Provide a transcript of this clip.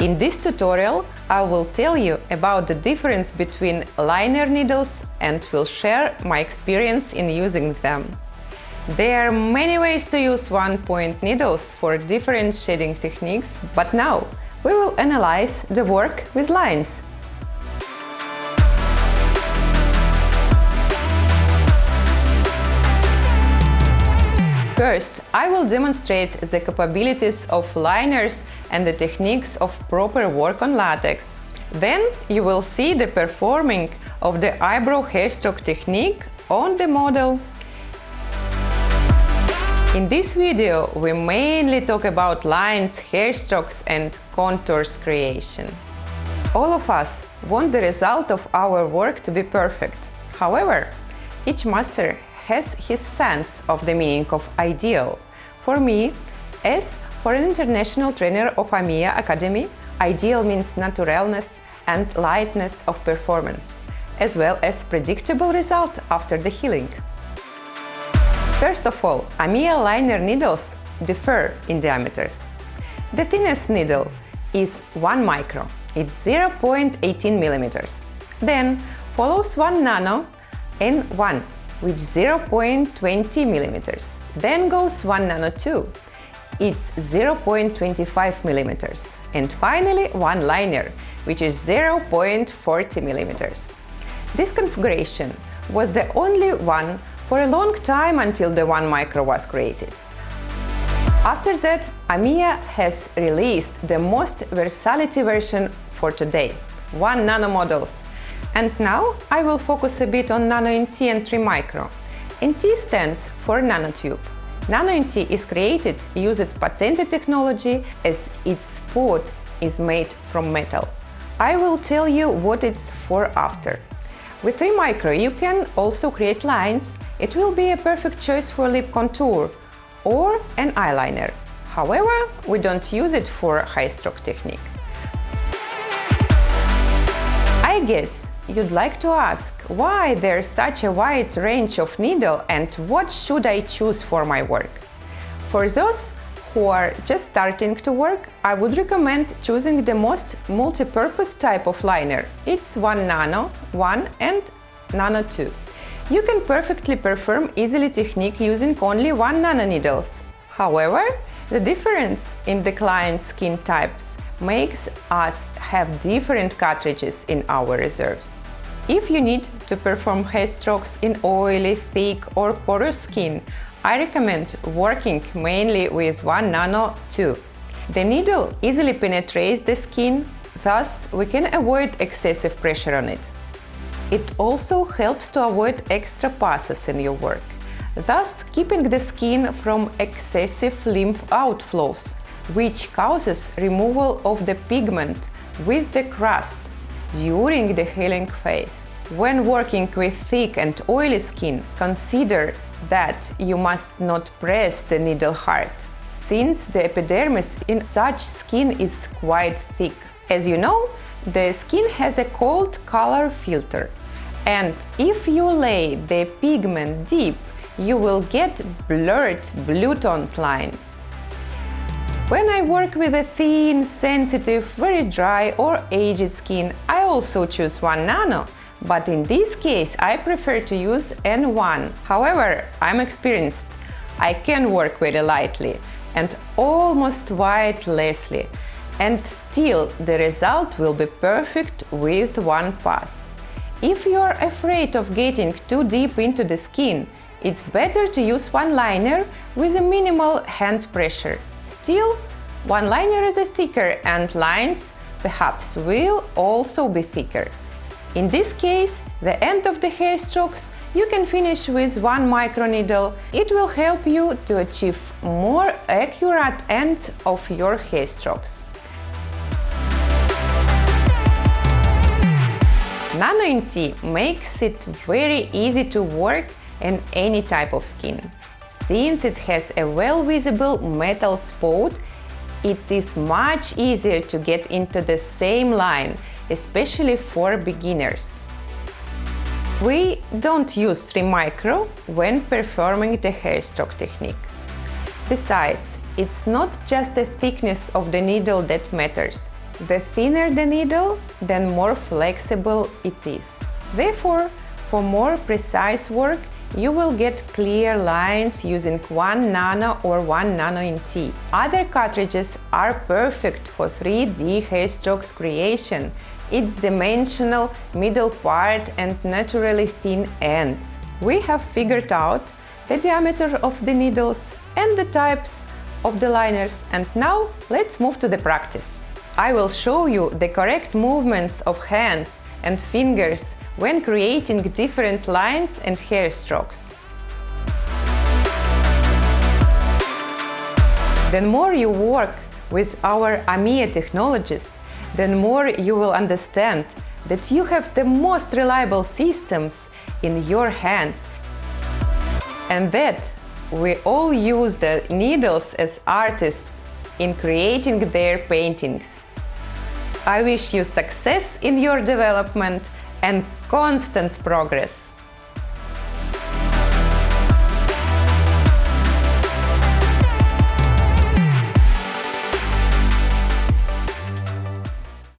In this tutorial, I will tell you about the difference between liner needles and will share my experience in using them. There are many ways to use one-point needles for different shading techniques, but now we will analyze the work with lines. First, I will demonstrate the capabilities of liners and the techniques of proper work on latex. Then you will see the performing of the eyebrow hairstroke technique on the model. In this video, we mainly talk about lines, hairstrokes and contours creation. All of us want the result of our work to be perfect. However, each master has his sense of the meaning of ideal. For me, as for an international trainer of amiea Academy, ideal means naturalness and lightness of performance, as well as predictable result after the healing. First of all, amiea liner needles differ in diameters. The thinnest needle is 1 micro, it's 0.18 millimeters. Then follows 1 nano and 1 with 0.20 millimeters. Then goes 1 nano 2, it's 0.25 millimeters. And finally 1 liner, which is 0.40 millimeters. This configuration was the only one for a long time until the 1 micro was created. After that, amiea has released the most versatility version for today, 1 nano models. And now I will focus a bit on Nano NT and 3 micro. NT stands for nanotube. Nano NT is created using patented technology as its spot is made from metal. I will tell you what it's for after. With 3 micro you can also create lines. It will be a perfect choice for lip contour or an eyeliner. However, we don't use it for high stroke technique. I guess you'd like to ask why there's such a wide range of needle and what should I choose for my work. For those who are just starting to work, I would recommend choosing the most multi-purpose type of liner. It's 1 nano, 1 and nano 2. You can perfectly perform easily technique using only 1 nano needles. However, the difference in the client's skin types makes us have different cartridges in our reserves. If you need to perform hairstrokes in oily, thick or porous skin, I recommend working mainly with 1 nano 2. The needle easily penetrates the skin, thus we can avoid excessive pressure on it. It also helps to avoid extra passes in your work, thus keeping the skin from excessive lymph outflows, which causes removal of the pigment with the crust during the healing phase. When working with thick and oily skin, consider that you must not press the needle hard, since the epidermis in such skin is quite thick. As you know, the skin has a cold color filter, and if you lay the pigment deep, you will get blurred blue-toned lines. When I work with a thin, sensitive, very dry or aged skin, I also choose 1 nano, but in this case I prefer to use N1. However, I'm experienced. I can work very lightly and almost weightlessly, and still the result will be perfect with 1 pass. If you are afraid of getting too deep into the skin, it's better to use 1 liner with a minimal hand pressure. Still, 1 liner is thicker and lines perhaps will also be thicker. In this case, the end of the hair strokes you can finish with 1 micro needle. It will help you to achieve more accurate end of your hair strokes. Nano NT makes it very easy to work in any type of skin. Since it has a well-visible metal spot, it is much easier to get into the same line, especially for beginners. We don't use 3 micro when performing the hairstroke technique. Besides, it's not just the thickness of the needle that matters. The thinner the needle, then more flexible it is. Therefore, for more precise work, you will get clear lines using 1 nano or 1 nano in T. Other cartridges are perfect for 3D hairstrokes creation. Its dimensional middle part and naturally thin ends. We have figured out the diameter of the needles and the types of the liners, and now let's move to the practice. I will show you the correct movements of hands and fingers when creating different lines and hair strokes. The more you work with our amiea technologies, the more you will understand that you have the most reliable systems in your hands, and that we all use the needles as artists in creating their paintings. I wish you success in your development and constant progress.